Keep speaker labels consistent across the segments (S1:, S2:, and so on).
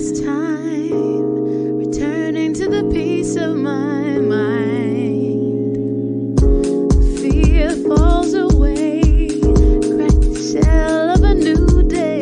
S1: this time, returning to the peace of my mind. Fear falls away, crack the shell of a new day.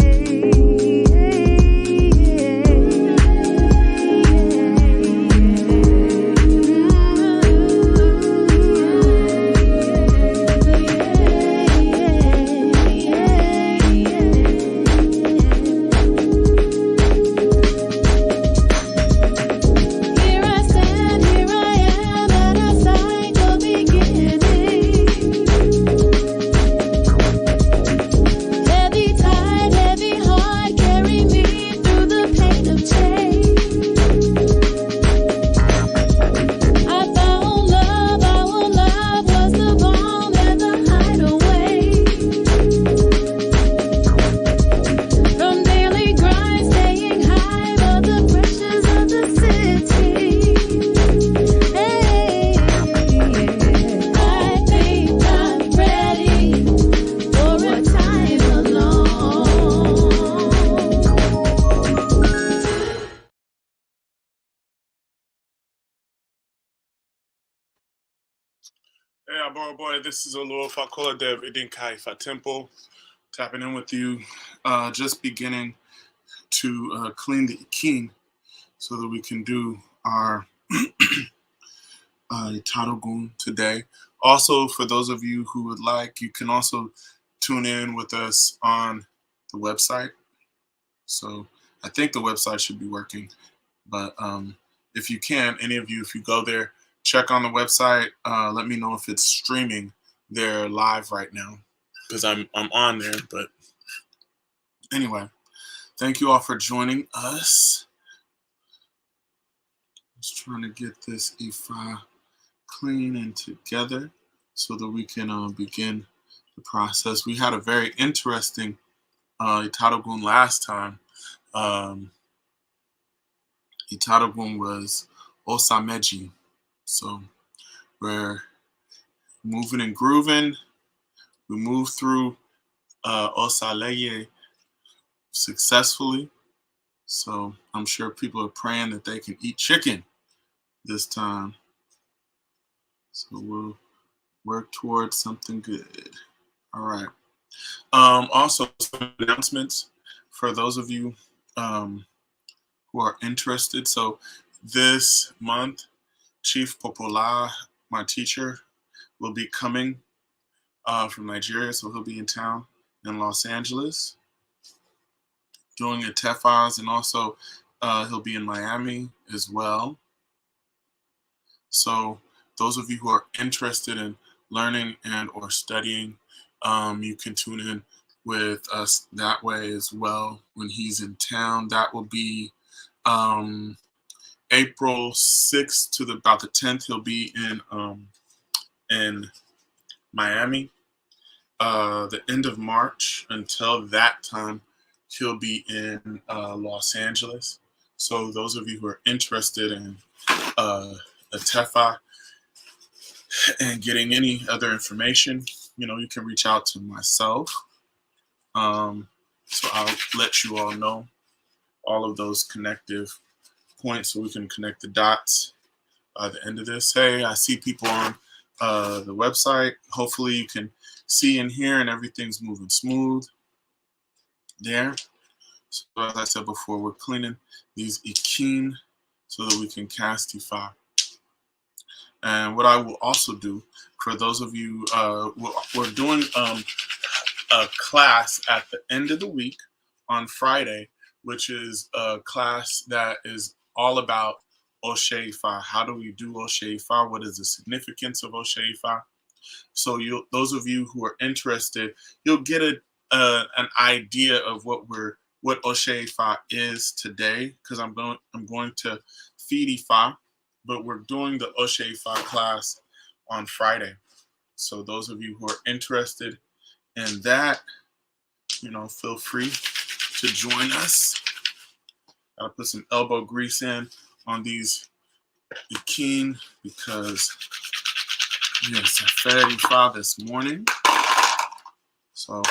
S2: Hey, boy, this is Olu Fakola Dev Idinkai Temple, tapping in with you, just beginning to clean the king so that we can do our ITADOGUN today. Also, for those of you who would like, you can also tune in with us on the website. So I think the website should be working, but if you can, any of you, if you go there, check on the website. Let me know if it's streaming there live right now, because I'm on there. But anyway, thank you all for joining us. Just trying to get this Ifa clean and together so that we can begin the process. We had a very interesting ITADOGUN last time. ITADOGUN was Osameji. So we're moving and grooving. We moved through Osaleye successfully. So I'm sure people are praying that they can eat chicken this time. So we'll work towards something good. All right. Also, some announcements for those of you who are interested. So this month, Chief Popola, my teacher, will be coming from Nigeria, so he'll be in town in Los Angeles doing a TEFAS, and also he'll be in Miami as well. So those of you who are interested in learning and or studying, you can tune in with us that way as well when he's in town. That will be April 6th to about the 10th. He'll be in Miami. The end of March until that time, he'll be in Los Angeles. So those of you who are interested in a TEFA and getting any other information, you can reach out to myself. So I'll let you all know all of those connective points so we can connect the dots by the end of this. Hey, I see people on the website. Hopefully you can see and hear and everything's moving smooth there. So as I said before, we're cleaning these ikin so that we can cast Ifa. And what I will also do for those of you, we're doing a class at the end of the week on Friday, which is a class that is all about Oshe Ifa. How do we do Oshe Ifa? What is the significance of Oshe Ifa? So those of you who are interested, you'll get an idea of what Oshe Ifa is today, because I'm going to feed Ifa, but we're doing the Oshe Ifa class on Friday. So those of you who are interested in that, feel free to join us. I'll put some elbow grease in on these ikin because yes, I fed Ifa this morning. So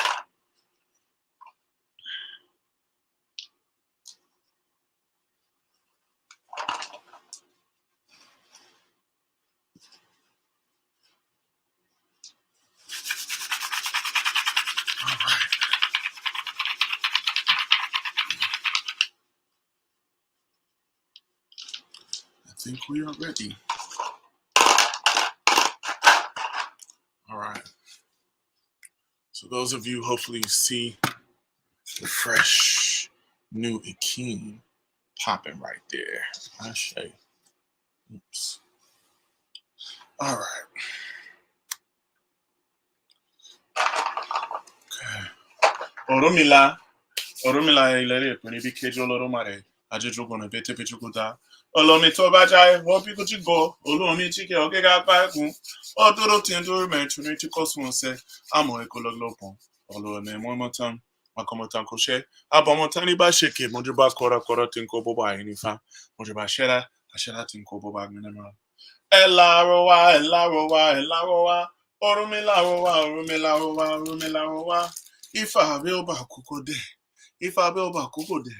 S2: think we are ready. All right. So those of you hopefully see the fresh new Akeem popping right there. I say. Oops. All right. Okay. Oromila ilere pẹ̀lú ibi kejì olóró ajéjogún bete pechukuta. Olomi tó bá jáì, wọ́n bí kúchi go, olómi chike ọ̀gẹ́gà pákún. Ọdúró tí ń dúró mẹ́tún ní tí kò sùn ṣe, àmọ́ ekologlopo. Olómi mọ́mọ́tán, makomotan kò ṣe. Abọ́mọ́tán ní bá ṣèké, mojú bá kọ́ra tí ń kó bóbá yìí nífa. Mojú bá ṣẹ́ra, àṣẹ́ra tí ń kó bóbá gbìnàmọ́. Elarowa. Orumila. Ifa bí ó bá kúkó dé. Ifa bí ó bá kúkó dé.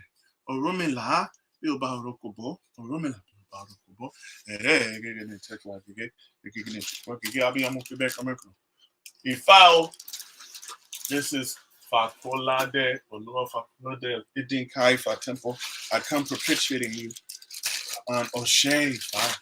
S2: Orumila bí ó bá rokobo. Orumila bí ó bá rokobo. Gẹ́gẹ́ ní tẹ́kọ̀ gẹ́gẹ́ abiyamọ fi bẹ́ẹ̀ kọ́mẹ́kọ̀. Ifa, this is Fakolade Olua Fakolade Idinkai Ifa Temple. I come propitiating you on Oshay Ifa.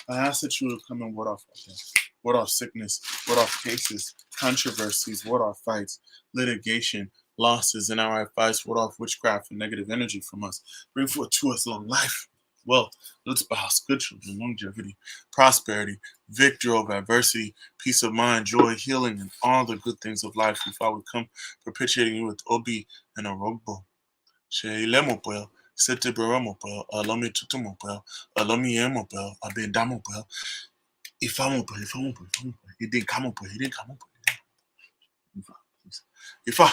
S2: I ask that you will come and ward off death, ward off sickness, ward off cases, controversies, ward off fights, litigation, losses in our advice, ward off witchcraft and negative energy from us. Bring forth to us long life, wealth, good spouse, good children, longevity, prosperity, victory over adversity, peace of mind, joy, healing, and all the good things of life. Before we come propitiating you with Obi and Orogbo. Sheile Sete Beramopel, Alomi Tutumopel, Alomi Emopel, Abendamopel, Ifamopel, he didn't come up. Ifa.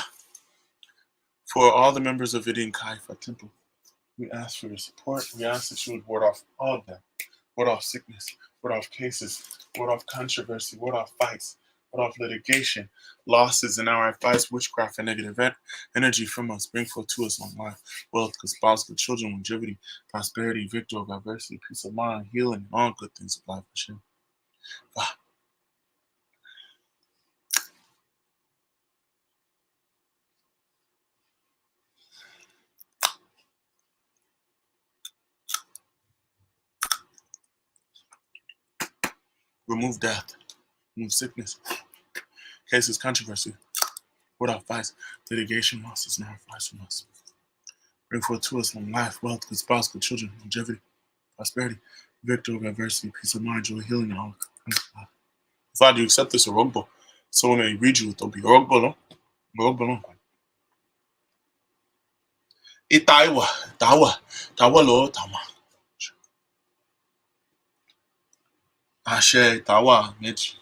S2: For all the members of Idin Kaifa Temple, we ask for your support. We ask that you would ward off all of them. Ward off sickness, ward off cases, ward off controversy, ward off fights, ward off litigation, losses in our advice, witchcraft, and negative energy from us. Bring forth to us long life, wealth, good spouse, good children, longevity, prosperity, victory over adversity, peace of mind, healing, and all good things of life. Hashem. Remove death, remove sickness, cases, controversy, ward off fights, litigation, losses in our advice from us. Bring forth to us long life, wealth, good spouse, good children, longevity, prosperity, victory over adversity, peace of mind, joy, healing, and all kinds of life. Father, you accept this Orogbo. So when I read you with Obi Orogbo, no? Itaiwa, Tawa lo, Tama. Ashe, Tawa, Mechi.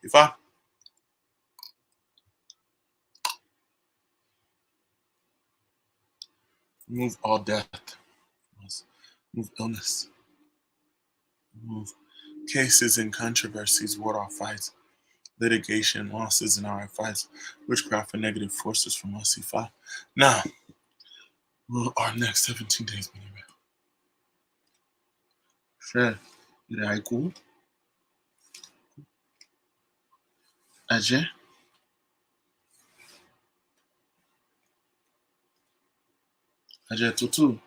S2: If I remove all death, remove illness, remove cases and controversies, ward off fights, litigation, losses in our fights, witchcraft and negative forces from us. If I now, will our next 17 days be real? Sure. Is that cool? Ajay? Ajay Tutu.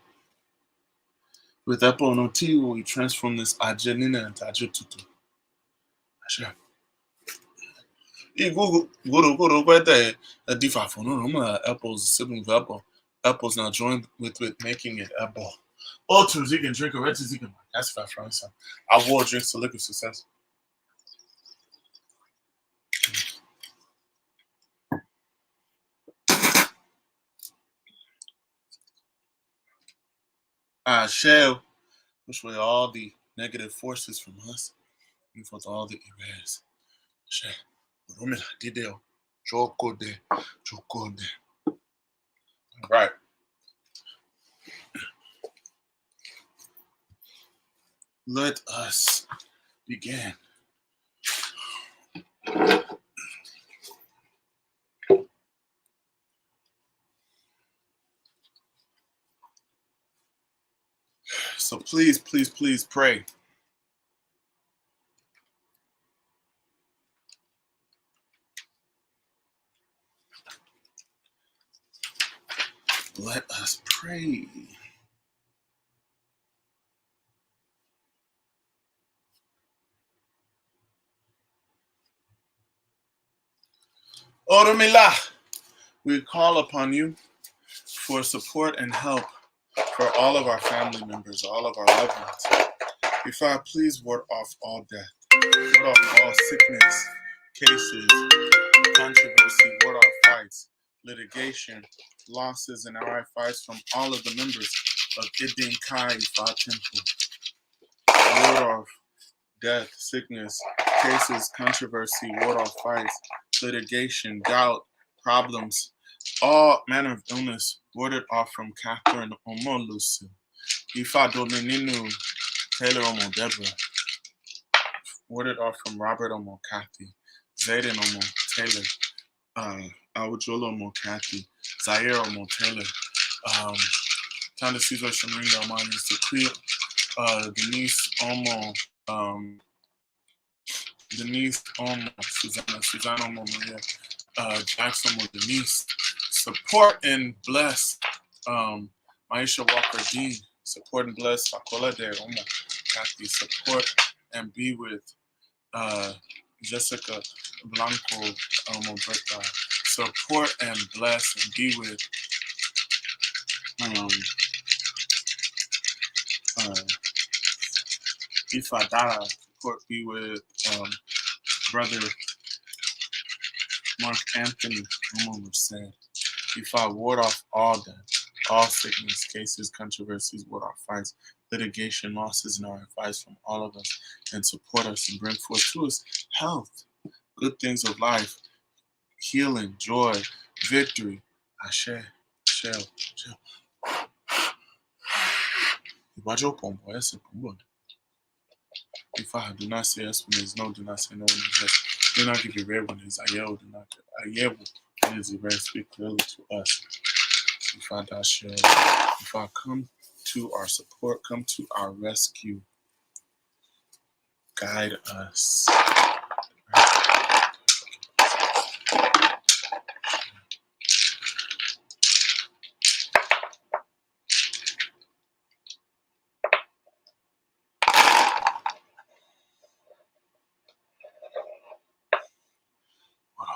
S2: With Apple no T, we transform this Ajanina into Ajay Tutu. Sure. Go where the differ for no Apple's sibling of Apple. Apple's now joined with making it Apple. All two Zigan drink a red Zigan. That's if I France. I wore drinks to liquor success. I shall push away all the negative forces from us and for all the errors. Shall. Chokode. All right. Let us begin. So please pray. Let us pray. Oromila, we call upon you for support and help for all of our family members, all of our loved ones. If I please ward off all death, ward off all sickness, cases, controversy, ward off fights, litigation, losses, and our fights from all of the members of Idin Kai Ifa Temple. Ward off death, sickness, cases, controversy, ward off fights, litigation, doubt, problems, all manner of illness warded off from Catherine Omolusu. Ifa Domininu Taylor Omo Deborah, warded off from Robert Omo Kathy, Zayden Omo Taylor, Awujolo Omo Kathy, Zaire Omo Taylor, Tanda Caesar Shamarinda Omani Sakri, Denise Omo, Susanna Omo Maria, Jackson Omo Denise, support and bless Maisha Walker Dean, support and bless Fakola De Omo Kathy, support and be with Jessica Blanco Berta, support and bless and be with Ifadara, support be with brother Mark Anthony said, if I ward off all death, all sickness, cases, controversies, ward off fights, litigation, losses, and our advice from all of us, and support us and bring forth to us health, good things of life, healing, joy, victory. Ashe, shall. If I do not say yes when there's no, do not say no when there's yes. Do not give a red when there's a yell, do not a yell when there's a red, speak clearly to us. If I die shall, if I come to our support, come to our rescue, guide us.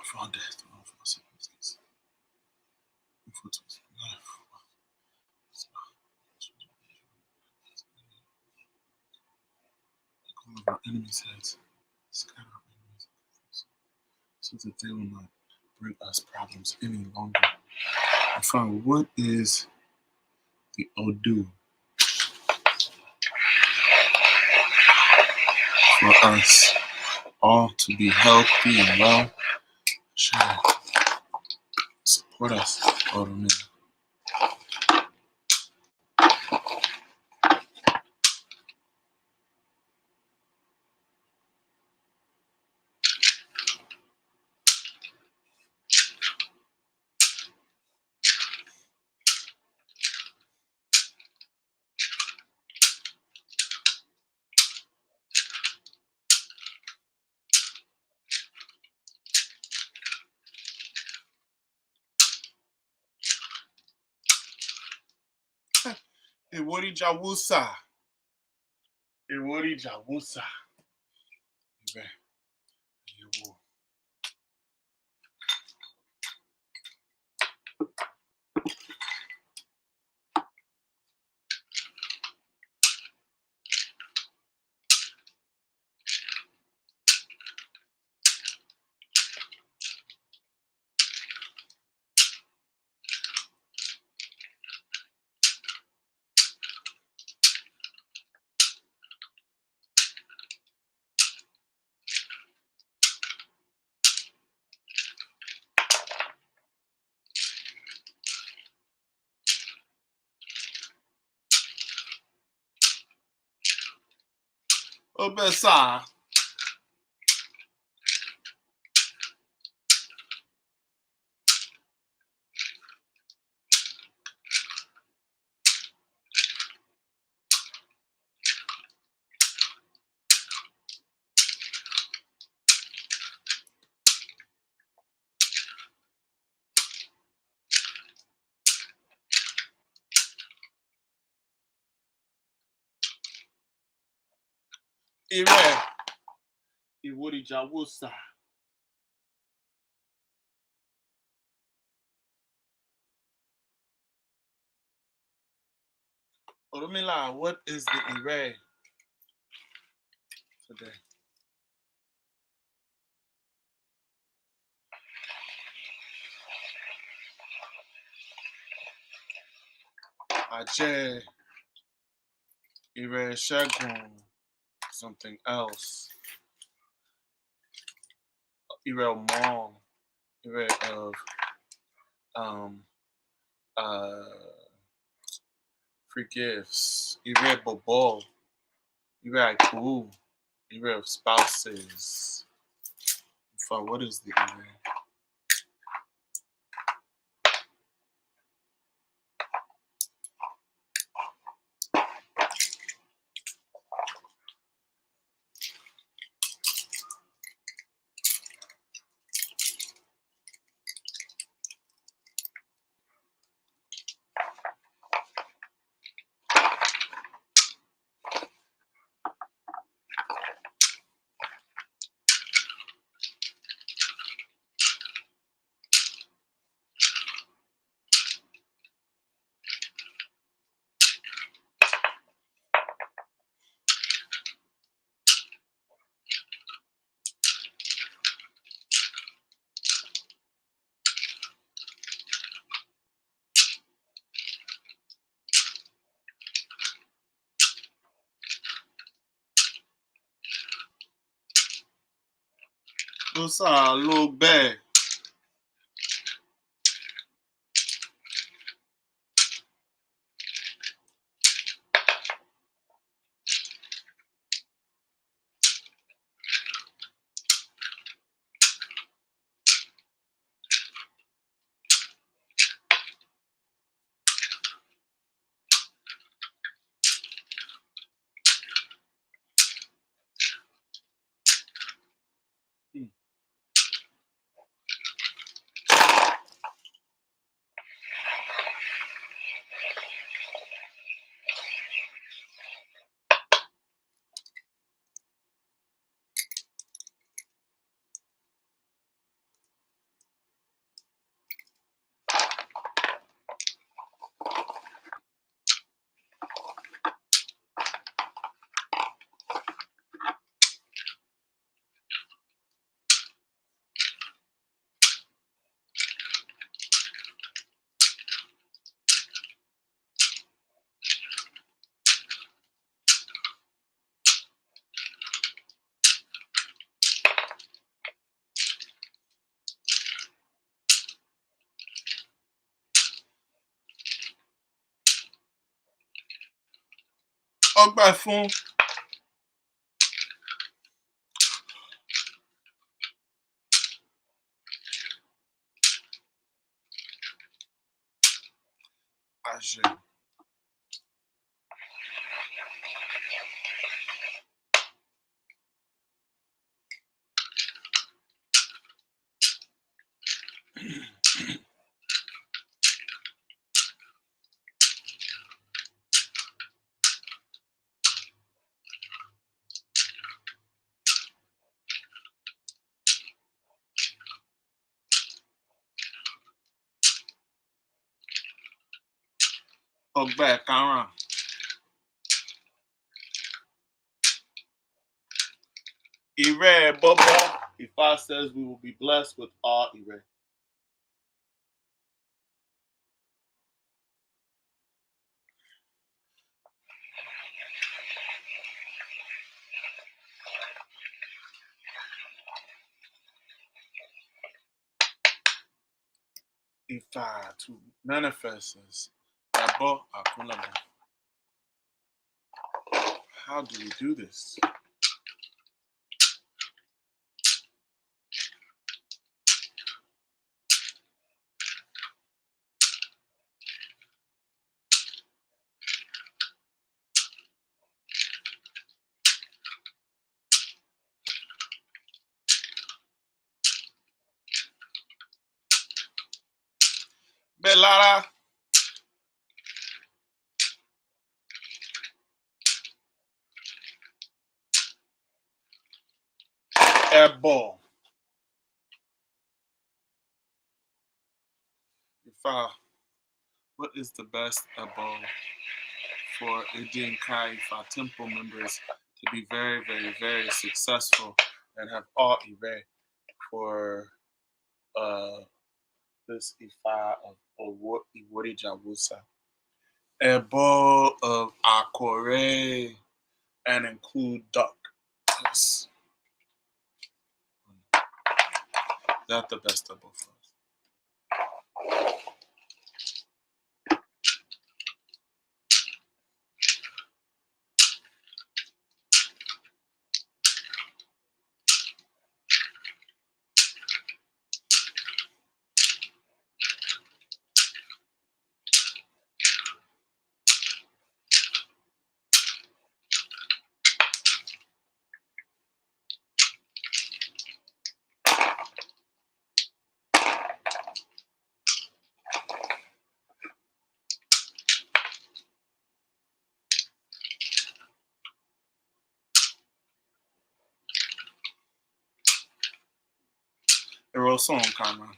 S2: For death, for sickness, for life. All of our enemies' heads, scatter our enemies' heads, so that they will not bring us problems any longer. I found what is the Odu for us all to be healthy and well. Shall support us, Odu. Ewori Jawusa. Ewori Jawusa. Obesa. Ire. Iworija wosa. Orumila, what is the Ire today? Aje. Ire Shagun. Something else. Ire Mom. Ire of uh free gifts. Ire Bobo. Ire Aiku. Ire of spouses. For what is the Ire? Osa lo be. Ọgbà fún. Àṣẹ. Ọgbà ẹ̀karùn-ún. Ire Bobo. Ifa says we will be blessed with all Ire. Ifa to manifest us. Abo akunlabo. How do we do this? Belara. Ebo. Ifa. What is the best Ebo for Idin Kai Ifa temple members to be very, very, very successful and have all Ire for this Ifa of Iwori Jawusa? Ebo of Akore and include duck. Yes. That's the best Ebo for us. Ero song, Karma.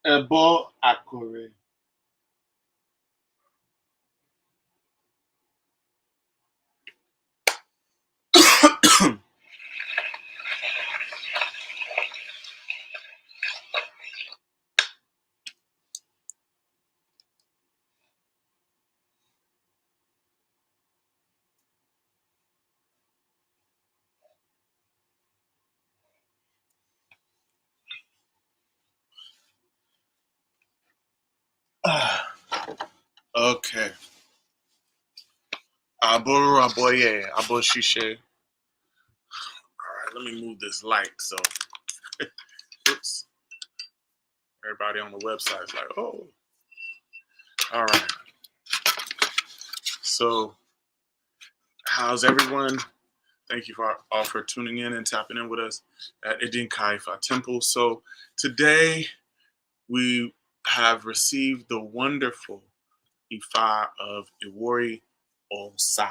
S2: Ebo Akore. Okay. Aboru Aboye, Aboshishe. All right, let me move this light. So, oops. Everybody on the website is like, oh. All right. So, how's everyone? Thank you all for tuning in and tapping in with us at Idin Kaifa Temple. So, today we have received the wonderful Ifa of Iwori Osa.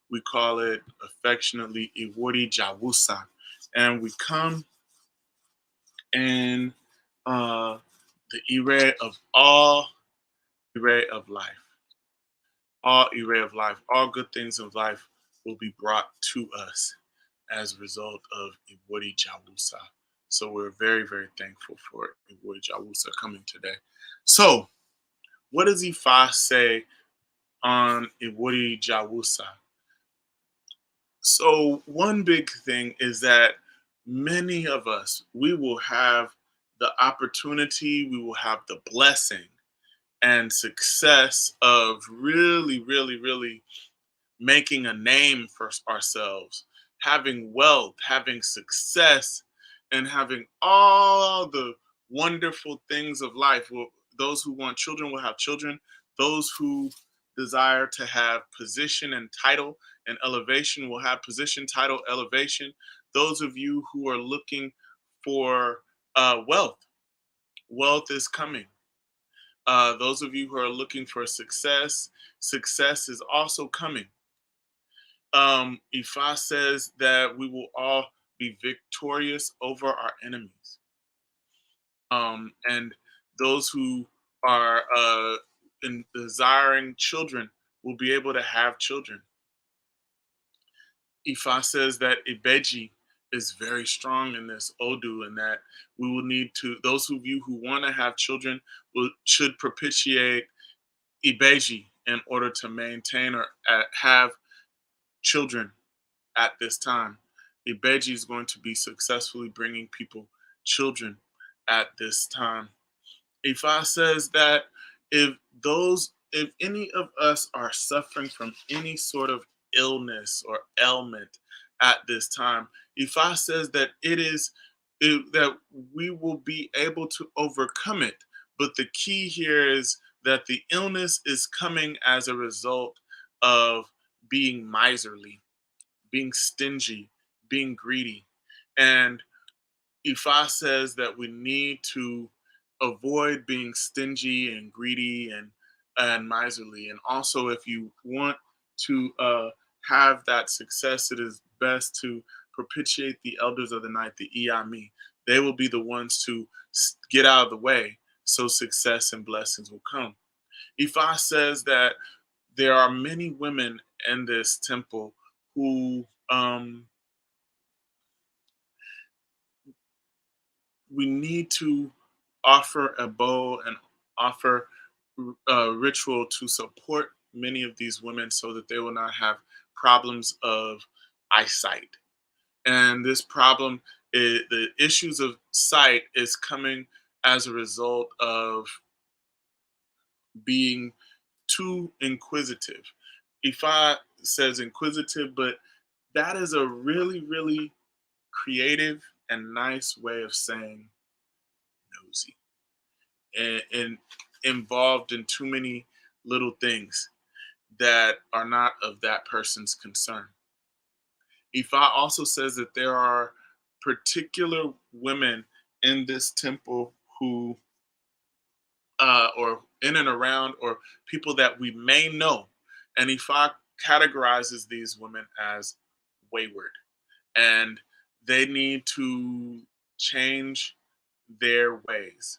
S2: We call it affectionately Iwori Jawusa. And we come in the Ire of all Ire of life. All Ire of life, all good things of life will be brought to us as a result of Iwori Jawusa. So we're very, very thankful for Iwori Jawusa coming today. So, what does Ifa say on Iwori Jawusa? So, one big thing is that many of us, we will have the opportunity, we will have the blessing and success of really, really, really making a name for ourselves, having wealth, having success, and having all the wonderful things of life. Well, those who want children will have children. Those who desire to have position and title and elevation will have position, title, elevation. Those of you who are looking for wealth, wealth is coming. Those of you who are looking for success, success is also coming. Ifa says that we will all be victorious over our enemies. And those who are in desiring children will be able to have children. Ifa says that Ibeji is very strong in this Odu, and that we will need to, those of you who want to have children should propitiate Ibeji in order to maintain or have children at this time. Ibeji is going to be successfully bringing people children at this time. Ifa says that if any of us are suffering from any sort of illness or ailment at this time, Ifa says that that we will be able to overcome it. But the key here is that the illness is coming as a result of being miserly, being stingy, being greedy. And Ifa says that we need to avoid being stingy and greedy and miserly. And also, if you want to have that success, it is best to propitiate the elders of the night, the Iyami. They will be the ones to get out of the way so success and blessings will come. Ifa says that there are many women in this temple who we need to offer a bow and offer a ritual to support many of these women so that they will not have problems of eyesight. And this problem, the issues of sight, is coming as a result of being too inquisitive. Ifa says inquisitive, but that is a really, really creative and nice way of saying nosy and involved in too many little things that are not of that person's concern. Ifa also says that there are particular women in this temple who, or in and around, or people that we may know, and Ifa categorizes these women as wayward, and they need to change their ways.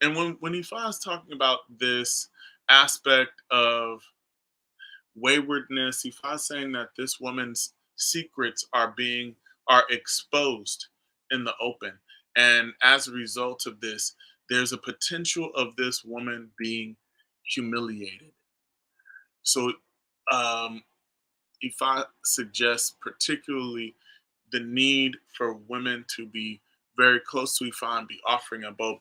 S2: And when Ifa is talking about this aspect of waywardness, Ifa is saying that this woman's secrets are exposed in the open. And as a result of this, there's a potential of this woman being humiliated. So Ifa suggests particularly the need for women to be very close to Ifa and be offering a both.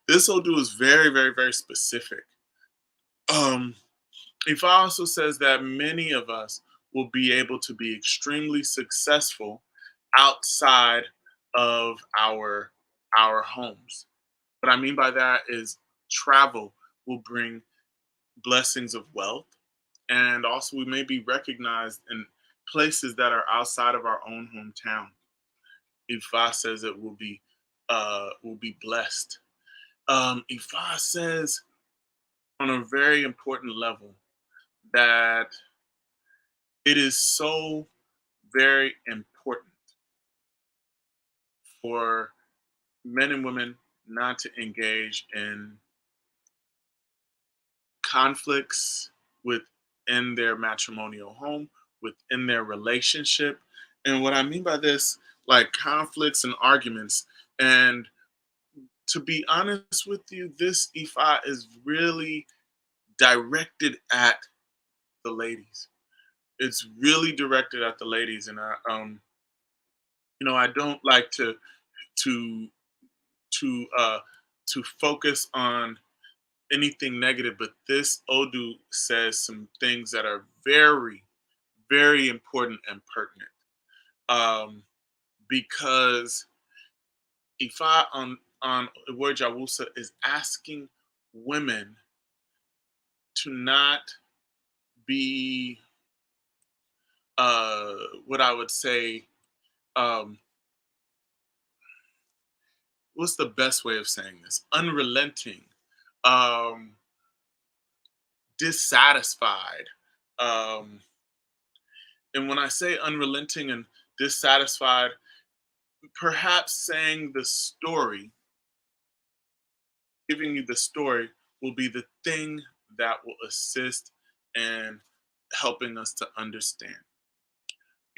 S2: This Odu is very, very, very specific. Um, Ifa also says that many of us will be able to be extremely successful outside of our homes. What I mean by that is travel will bring blessings of wealth, and also we may be recognized in places that are outside of our own hometown. Ifa says it will be blessed. Ifa says on a very important level that it is so very important for men and women not to engage in conflicts within their matrimonial home, within their relationship. And what I mean by this, like conflicts and arguments. And to be honest with you, this Ifa is really directed at the ladies. It's really directed at the ladies, and I don't like to to uh, to focus on anything negative, but this Odu says some things that are very, very important and pertinent. Because Ifa on word Jawusa is asking women to not be what I would say, um, what's the best way of saying this? Unrelenting, um, dissatisfied. Um, and when I say unrelenting and dissatisfied, perhaps saying the story, giving you the story, will be the thing that will assist in helping us to understand.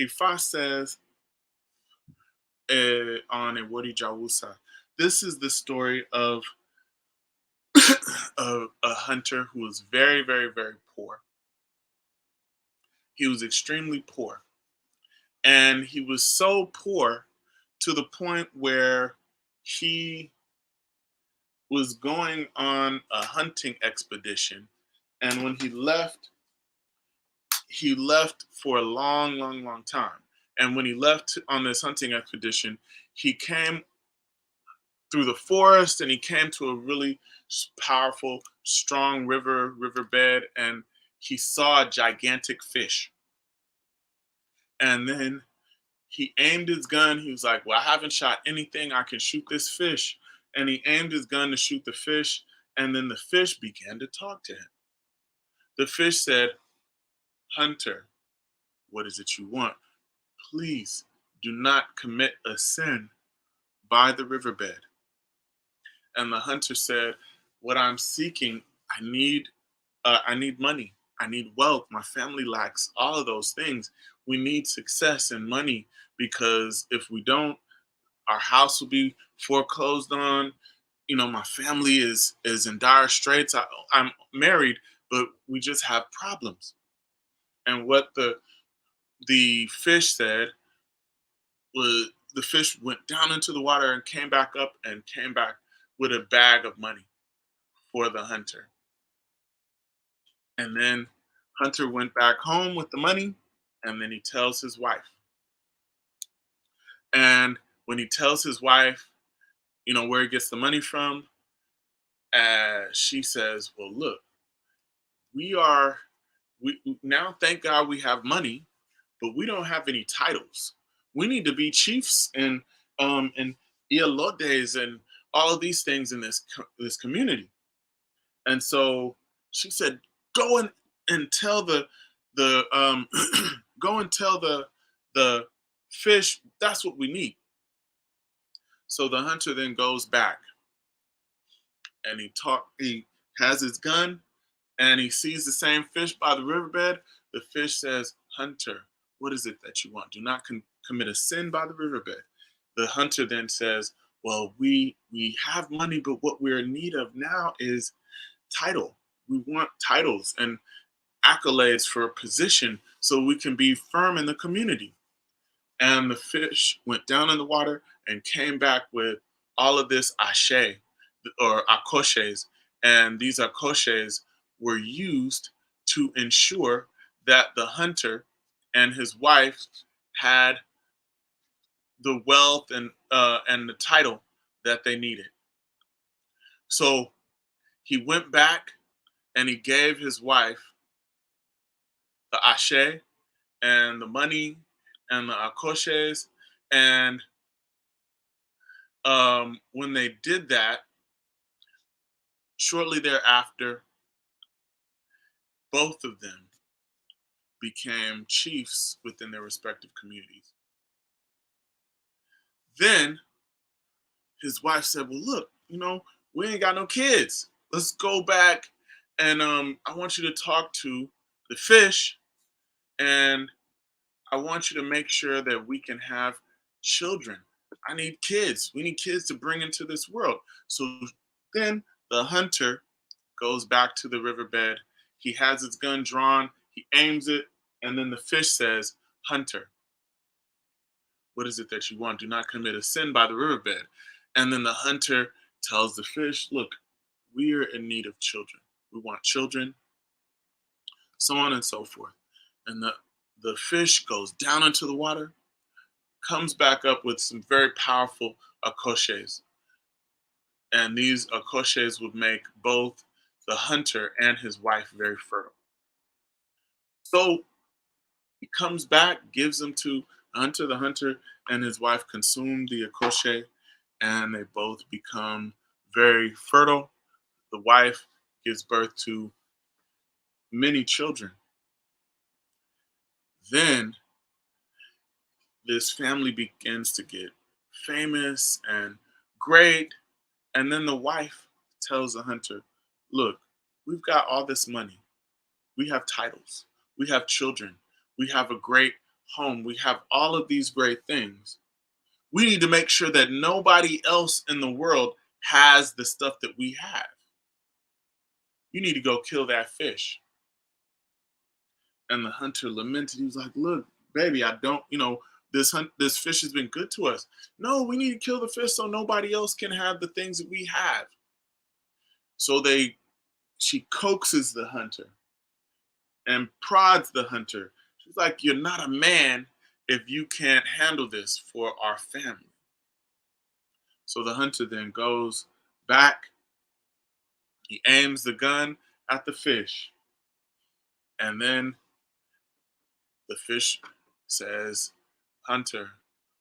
S2: Ifa says on Ewodi Jawusa, this is the story of a hunter who was very, very, very poor. He was extremely poor. And he was so poor to the point where he was going on a hunting expedition. And when he left for a long, long, long time. And when he left on this hunting expedition, he came through the forest and he came to a really powerful, strong riverbed. And he saw a gigantic fish. And then he aimed his gun. He was like, well, I haven't shot anything. I can shoot this fish. And he aimed his gun to shoot the fish. And then the fish began to talk to him. The fish said, Hunter, what is it you want? Please do not commit a sin by the riverbed. And the hunter said, what I'm seeking, I need money. I need wealth. My family lacks all of those things. We need success and money because if we don't, our house will be foreclosed on. You know, my family is in dire straits. I'm married, but we just have problems. And what the fish said was the fish went down into the water and came back up and came back with a bag of money for the hunter. And then Hunter went back home with the money, and then he tells his wife. And when he tells his wife, you know, where he gets the money from, she says, well, look, we are, we now, thank God we have money, but we don't have any titles. We need to be chiefs and Ialodes and all of these things in this community. And so she said, "Go and tell the go and tell the fish that's what we need." So the hunter then goes back and he has his gun and he sees the same fish by the riverbed. The fish says, "Hunter, what is it that you want? Do not commit a sin by the riverbed." The hunter then says, "Well, we have money, but what we're in need of now is title. We want titles and accolades for a position so we can be firm in the community." And the fish went down in the water and came back with all of this ashe or akoshes. And these akoshes were used to ensure that the hunter and his wife had the wealth and the title that they needed. So he went back and he gave his wife the ashe and the money and the akoshes. And when they did that, shortly thereafter, both of them became chiefs within their respective communities. Then his wife said, well, look, you know, we ain't got no kids. Let's go back and I want you to talk to the fish and I want you to make sure that we can have children. I need kids. We need kids to bring into this world. So then the hunter goes back to the riverbed. He has his gun drawn. He aims it. And then the fish says, Hunter, what is it that you want? Do not commit a sin by the riverbed. And then the hunter tells the fish, look, we are in need of children. We want children, so on and so forth. And the fish goes down into the water, comes back up with some very powerful akoshes. And these akoshes would make both the hunter and his wife very fertile. So he comes back, gives them to the hunter. The hunter and his wife consume the akoshe, and they both become very fertile. The wife gives birth to many children. Then this family begins to get famous and great. And then the wife tells the hunter, look, we've got all this money. We have titles. We have children. We have a great home. We have all of these great things. We need to make sure that nobody else in the world has the stuff that we have. You need to go kill that fish. And the hunter lamented. He was like, look, baby, I don't, this fish has been good to us. No, we need to kill the fish so nobody else can have the things that we have. So she coaxes the hunter and prods the hunter. She's like, you're not a man if you can't handle this for our family. So the hunter then goes back. He aims the gun at the fish. And then the fish says, Hunter,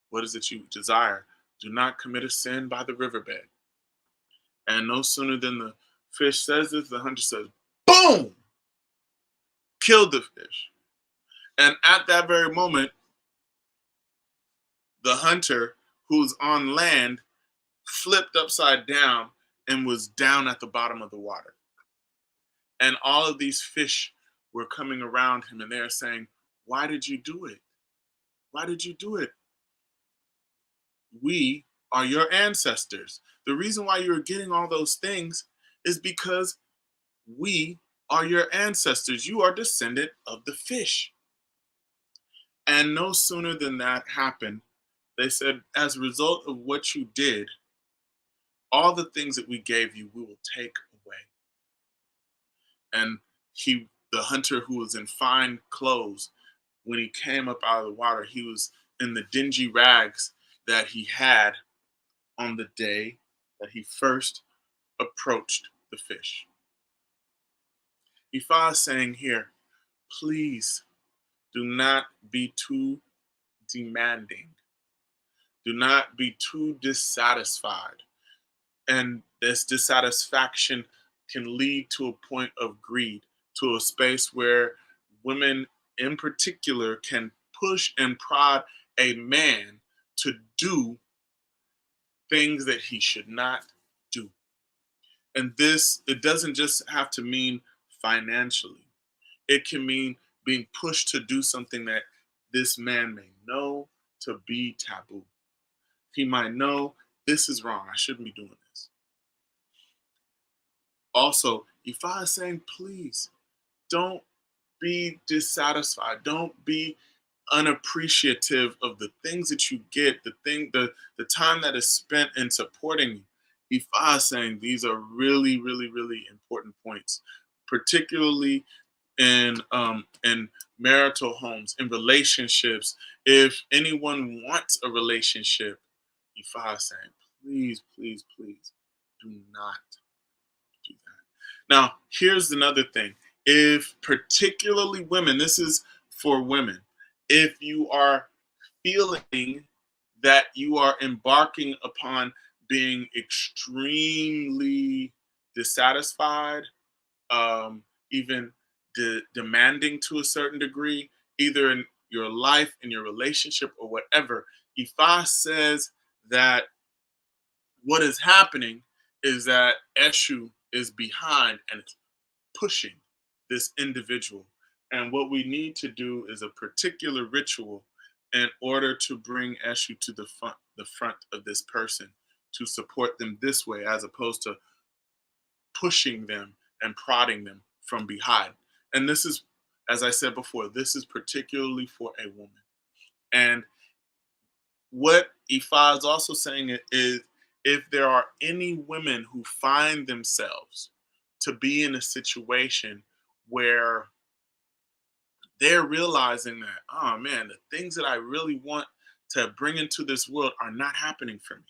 S2: what is it you desire? Do not commit a sin by the riverbed. And no sooner than the fish says this, the hunter says, boom! Killed the fish. And at that very moment, the hunter who's on land flipped upside down and was down at the bottom of the water. And all of these fish were coming around him and they're saying, why did you do it? Why did you do it? We are your ancestors. The reason why you're getting all those things is because we are your ancestors. You are descendant of the fish. And no sooner than that happened, they said, as a result of what you did, all the things that we gave you, we will take away. And the hunter who was in fine clothes, when he came up out of the water, he was in the dingy rags that he had on the day that he first approached the fish. Ifa is saying here, please do not be too demanding. Do not be too dissatisfied. And this dissatisfaction can lead to a point of greed, to a space where women in particular can push and prod a man to do things that he should not do. And this, it doesn't just have to mean financially. It can mean being pushed to do something that this man may know to be taboo. He might know this is wrong. I shouldn't be doing this. Also, Ifa is saying, please don't be dissatisfied. Don't be unappreciative of the things that you get, the time that is spent in supporting you. Ifa is saying these are really, really, really important points, particularly in marital homes, in relationships. If anyone wants a relationship, Ifa is saying, please, please, please do not do that. Now, here's another thing. If particularly women, this is for women, if you are feeling that you are embarking upon being extremely dissatisfied, even demanding to a certain degree, either in your life, in your relationship, or whatever, Ifa says that what is happening is that Eshu is behind and it's pushing this individual. And what we need to do is a particular ritual in order to bring Eshu to the front of this person, to support them this way, as opposed to pushing them and prodding them from behind. And this is, as I said before, this is particularly for a woman. And what Ifa is also saying is, if there are any women who find themselves to be in a situation where they're realizing that, oh man, the things that I really want to bring into this world are not happening for me.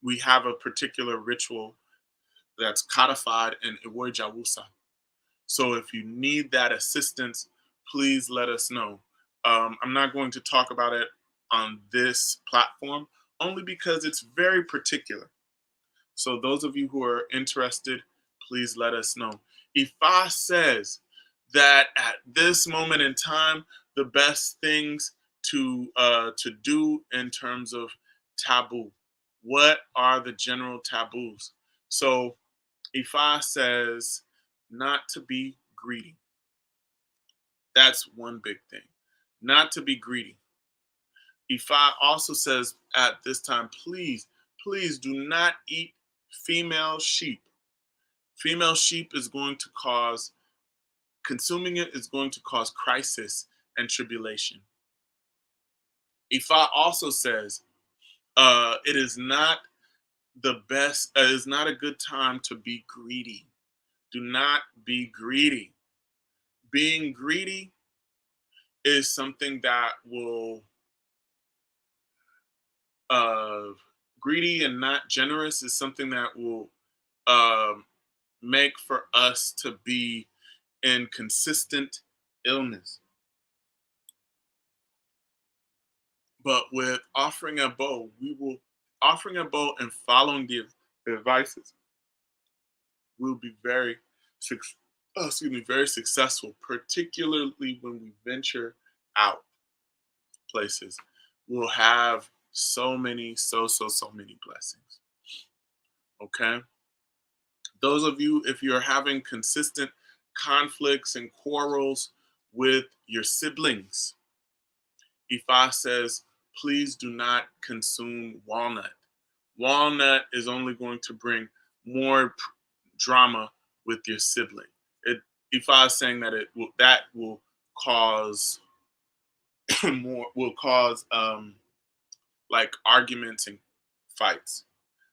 S2: We have a particular ritual that's codified in Iwo Jawusa. So if you need that assistance, please let us know. I'm not going to talk about it on this platform, only because it's very particular. So those of you who are interested, please let us know. Ifa says that at this moment in time, the best things to do in terms of taboo. What are the general taboos? So Ifa says not to be greedy. That's one big thing. Not to be greedy. Ifa also says at this time, please, please do not eat female sheep. Female sheep is going to cause, consuming it is going to cause crisis and tribulation. Ifa also says it is not the best, it is not a good time to be greedy. Do not be greedy. Being greedy is something that will, greedy and not generous is something that will make for us to be in consistent illness. But with offering a bow, offering a bow and following the advices will be very successful, particularly when we venture out places. We'll have so many, so many blessings. Okay. Those of you, if you're having consistent conflicts and quarrels with your siblings, Ifa says, please do not consume walnut. Walnut is only going to bring more drama with your sibling. Ifa is saying that that will cause will cause like arguments and fights.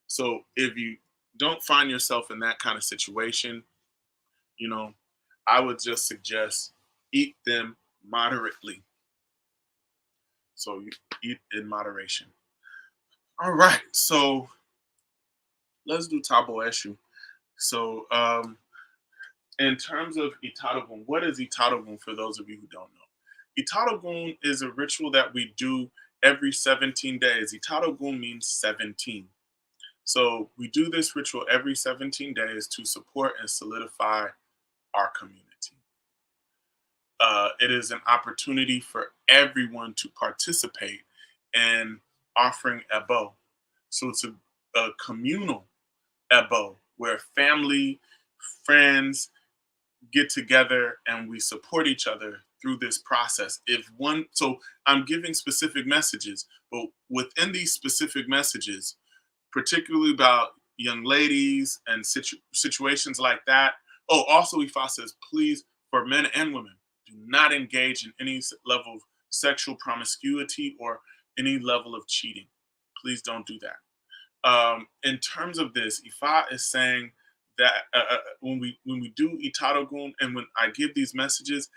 S2: So if you don't find yourself in that kind of situation, you know, I would just suggest eat them moderately. So you eat in moderation. All right, so let's do Tabo Eshu. So in terms of Itadogun, what is Itadogun for those of you who don't know? Itadogun is a ritual that we do every 17 days. Itadogun means 17. So we do this ritual every 17 days to support and solidify our community. It is an opportunity for everyone to participate in offering Ebo. So it's a communal Ebo where family, friends get together and we support each other through this process. So I'm giving specific messages, but within these specific messages, particularly about young ladies and situations like that. Oh, also Ifa says, please, for men and women, do not engage in any level of sexual promiscuity or any level of cheating. Please don't do that. In terms of this, Ifa is saying that when we do Itadogun and when I give these messages,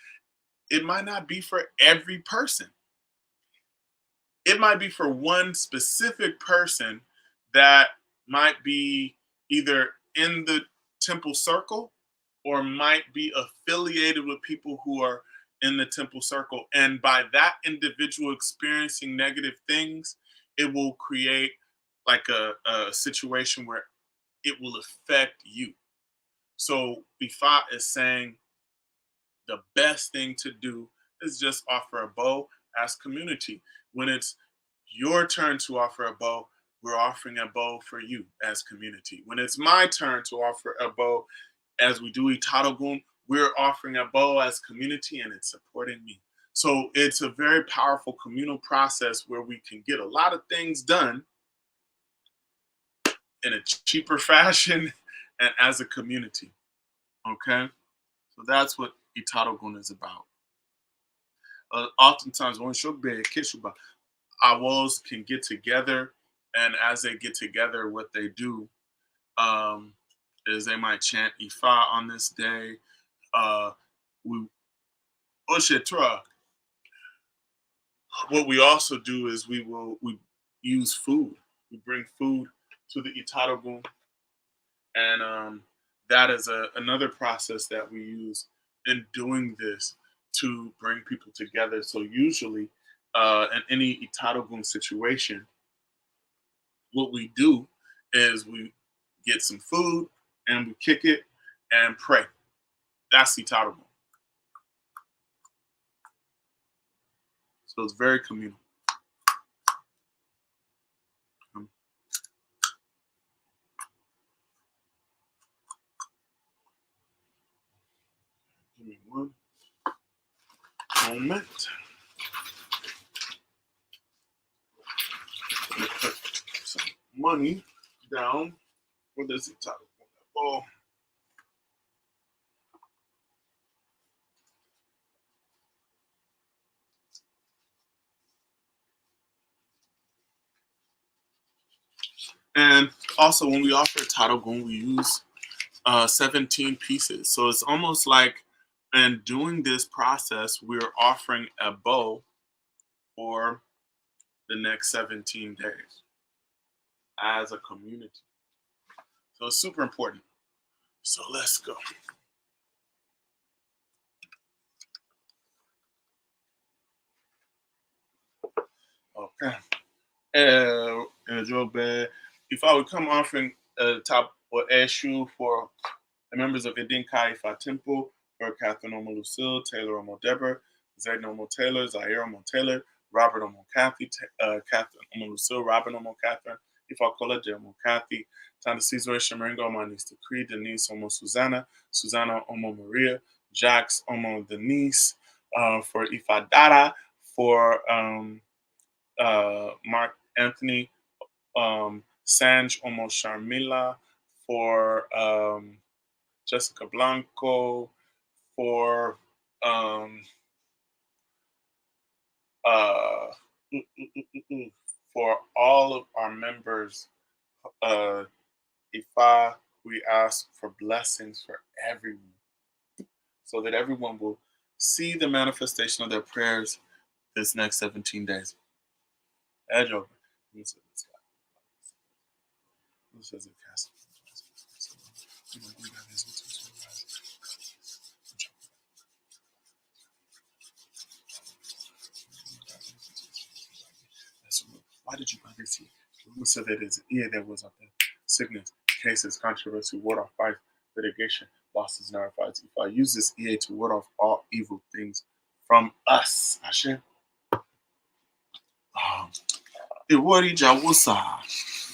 S2: it might not be for every person. It might be for one specific person that might be either in the temple circle or might be affiliated with people who are in the temple circle. And by that individual experiencing negative things, it will create like a situation where it will affect you. So Ifa is saying the best thing to do is just offer a bow as community. When it's your turn to offer a bow, we're offering a bow for you as community. When it's my turn to offer a bow, as we do Itadogun, we're offering a bow as community and it's supporting me. So it's a very powerful communal process where we can get a lot of things done in a cheaper fashion and as a community. Okay? So that's what Itadogun is about. Oftentimes, when Awos can get together, and as they get together, what they do is they might chant Ifa on this day. We Oshetra. What we also do is we use food. We bring food to the Itadogun, and that is another process that we use in doing this to bring people together. So usually, in any Itadogun situation, what we do is we get some food and we kick it and pray. That's Itadogun. So it's very communal. Give me one moment. Put some money down. What does Itadogun? Oh. And also, when we offer Itadogun, we use 17 pieces. So it's almost like in doing this process, we're offering a bow for the next 17 days as a community. So it's super important. So let's go. Okay. Job, if I would come offering top or issue for the members of Edin Kai Ifa Temple, for Catherine Omo Lucille, Taylor Omo Deborah, Zayn Omo Taylor, Zaire Omo Taylor, Robert Omo Kathy, Catherine Omo Lucille, Robin Omo Catherine, Ifa Kola Omo Kathy, Tanda Cesar Shamaringo Omo Niece Decree, Denise Omo Susanna, Susanna Omo Maria, Jax Omo Denise, for Ifa Dada, for Mark Anthony, Sanj Omo Sharmila, for Jessica Blanco, for um, uh, for all of our members. Ifa, we ask for blessings for everyone, so that everyone will see the manifestation of their prayers this next 17 days. Edge Why did you this here? Who said that his ear there was up there? Sickness, cases, controversy, ward off fight, litigation, losses, and our fights. If I use this ear to ward off all evil things from us, Hashem.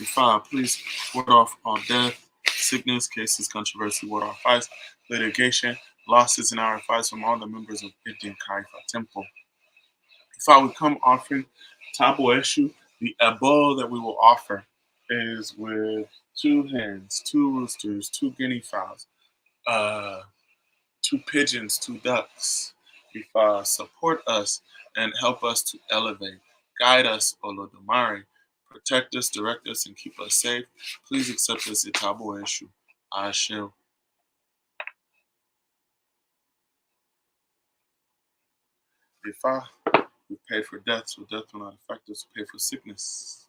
S2: If I please ward off all death, sickness, cases, controversy, ward off fights, litigation, losses, and our fights from all the members of Indian Kaifa Temple. If I would come offering Tabo Eshu, the abo that we will offer is with 2 hens, 2 roosters, 2 guinea fowls, 2 pigeons, 2 ducks. If support us and help us to elevate, guide us, Olodumare, protect us, direct us, and keep us safe, please accept this Itabo Eshu. Ashe. If we pay for death, so death will not affect us. We pay for sickness,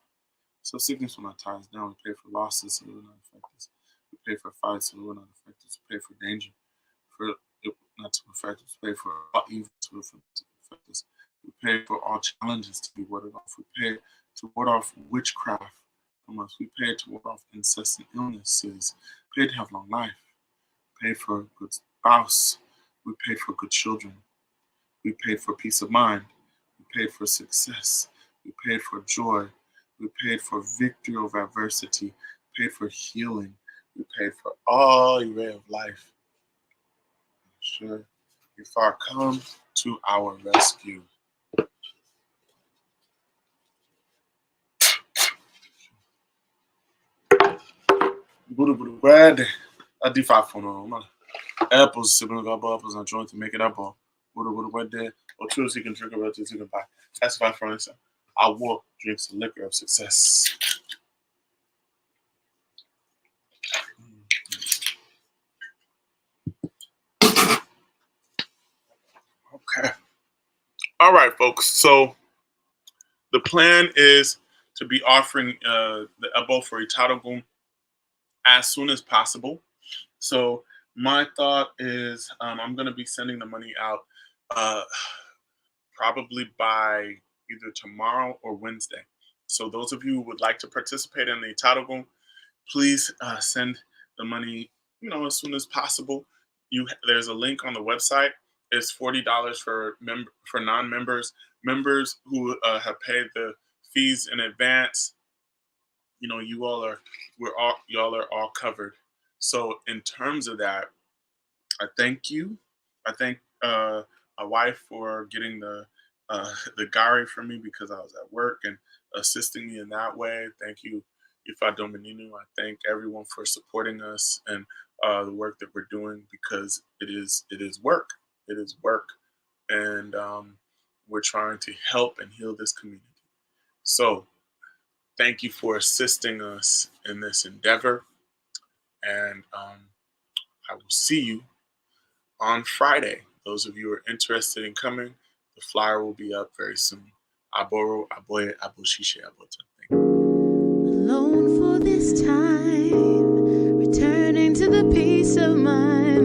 S2: so sickness will not tie us down. We pay for losses, so it will not affect us. We pay for fights, so it will not affect us. We pay for danger, for it not to affect us. We pay for all evil, so it will not affect us. We pay for all challenges to be warded off. We pay to ward off witchcraft from us. We pay to ward off incessant illnesses. We pay to have long life. We pay for a good spouse. We pay for good children. We paid for peace of mind. We paid for success. We paid for joy. We paid for victory over adversity. We paid for healing. We paid for all your way of life. Sure. If I come to our rescue. Apples, apples, and joint to make it up. Or tools you can drink about this, you can buy. That's fine for instance. I will drink some liquor of success. Okay. All right, folks. So the plan is to be offering the Ebo for ITADOGUN as soon as possible. So my thought is I'm going to be sending the money out probably by either tomorrow or Wednesday. So those of you who would like to participate in the ITADOGUN, please send the money, as soon as possible. There's a link on the website. It's $40 for non-members. Members who have paid the fees in advance, y'all are all covered. So in terms of that, I thank you. I thank my wife for getting the gari for me because I was at work and assisting me in that way. Thank you, Ifa Domininu. I thank everyone for supporting us and the work that we're doing because it is work. It is work, and we're trying to help and heal this community. So thank you for assisting us in this endeavor, and I will see you on Friday. Those of you who are interested in coming, the flyer will be up very soon. Aboro, Aboye, Aboshishe, Abota. Thank you.
S1: Alone for this time, returning to the peace of mind.